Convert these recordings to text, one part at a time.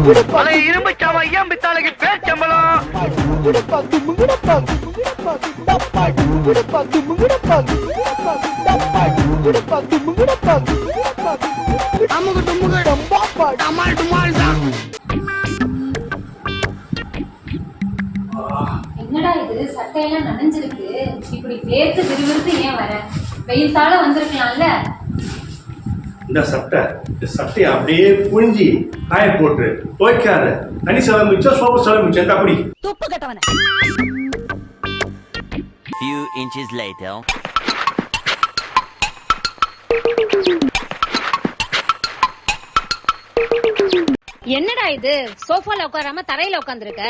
பழைய இரும்பு சாமா ஐயம் பித்தாளைக்கு பேர் சம்பளம். என்னடா இது சட்டையெல்லாம் நனைஞ்சிருக்கு, இப்படி வேர்த்து விறுவிறுத்து ஏன் வர? வெயில் தாழ வந்திருக்கலாம்ல. இந்த சட்டையை அப்படியே புழிஞ்சி காய போட்டு துவைக்காத. தனி செலவு மிச்சம், சோப்பு செலவு மிச்சம். எந்த அப்படி துப்பு கட்டவன. Few inches later. என்னடா இது சோஃபால உட்காராம தரையில உட்கார்ந்திருக்க?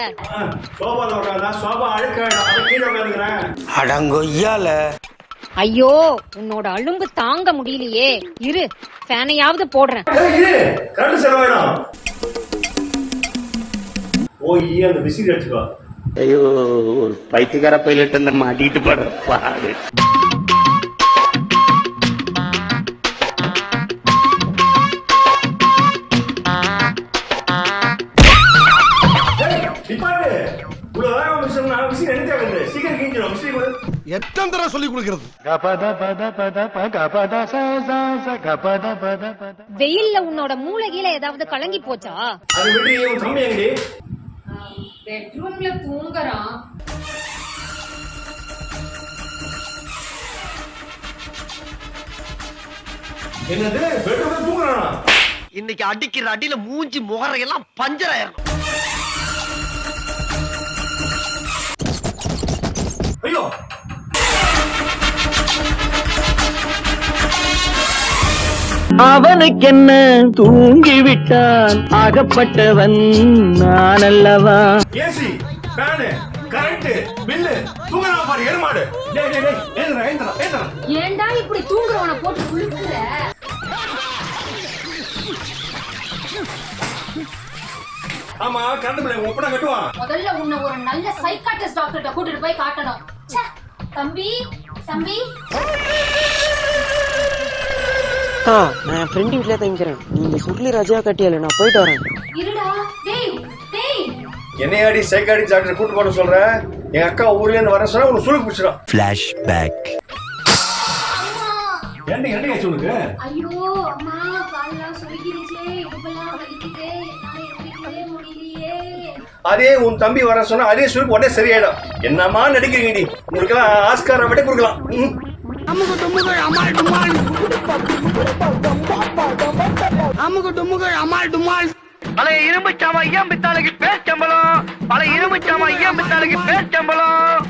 சோபால உட்காந்தா சோபா அழுக்காயிடும். அதை கீழே உட்காந்துக்கிறேன். அடங்கொய்யால. ஐயோ உன்னோட அலும்பு தாங்க முடியலையே, இரு ஃபேனையாவது போடுறேன். கரண்ட் செலவாயிடும். போய் அந்த விசிறி அடிச்சுக்கோ. ஐயோ ஒரு பைத்தியக்கார பைலட் அந்த மாட்டிட்டு படுற பாடு. எத்தனை தடவை சொல்லி கொடுக்கிறது? வெயில்ல உன்னோட மூளைகீழ ஏதாவது கலங்கி போச்சா? பெட்ரூம்ல தூங்குறான். என்னது பெட்ரூம்ல தூங்குறானா? இன்னைக்கு அடிக்கிற அடியில மூஞ்சி முகரையெல்லாம் பஞ்சர் ஆயிரும். ஐயோ அவனுக்கென்ன தூங்கிவிட்டான், ஆகப்பட்டவன் நான் அல்லவா. ஏசி, ஃபேன், கரண்ட், பில்லு, தூங்குறா பாரு எருமாடு. டேய் டேய் டேய், ஏந்திரா ஏந்திரா ஏந்திரா. ஏன்டா இப்படி தூங்குறவன போட்டு குளிக்குற? ஆமா கரண்ட் பில்லை ஒப்படா கட்டுவான். முதல்ல உன்னை ஒரு நல்ல சைக்காட்ரிஸ்ட் டாக்டர்கிட்ட கூட்டிட்டு போய் காட்டணும். ச்சே, தம்பி தம்பி. நான் என் ஃப்ரெண்ட் வீட்லயே தங்கிக்கிறேன். நீங்க சுருளி ராஜா கட்டியால, நான் போயிட்டு வரேன். இருடா டேய் டேய். என்னையாடி சைக்காடி டாக்டர் கூட்டு போட சொல்ற? எங்க அக்கா ஊர்ல இருந்து வர சொன்னா உனக்கு சுளுக்கு பிடிச்சிடும். Flashback. என்ன என்ன ஆச்சு உனக்கு? ஐயோ அம்மா, காலெல்லாம் சுருக்கிடுச்சே, இடுப்பெல்லாம் வலிக்குதே, என்னால எந்திரிக்கவே முடியலையே. அதே உன் தம்பி வர சொன்னா அதே சுளுக்கு உடனே சரியாயிடும். என்னமா நடிக்கிறீங்க நீ? உங்களுக்கு ஆஸ்கார் விட கொடுக்கலாம். அமுகு டுமுகள் அமால் டுமால். அமுகு டுமுகள் அமால் டுமால். பழைய இரும்பு சாமா ஐயம் பித்தாளைக்கு பேர் சம்பளம். பழைய இரும்பு சாமா ஐயம் பித்தாளைக்கு பேர் சம்பளம்.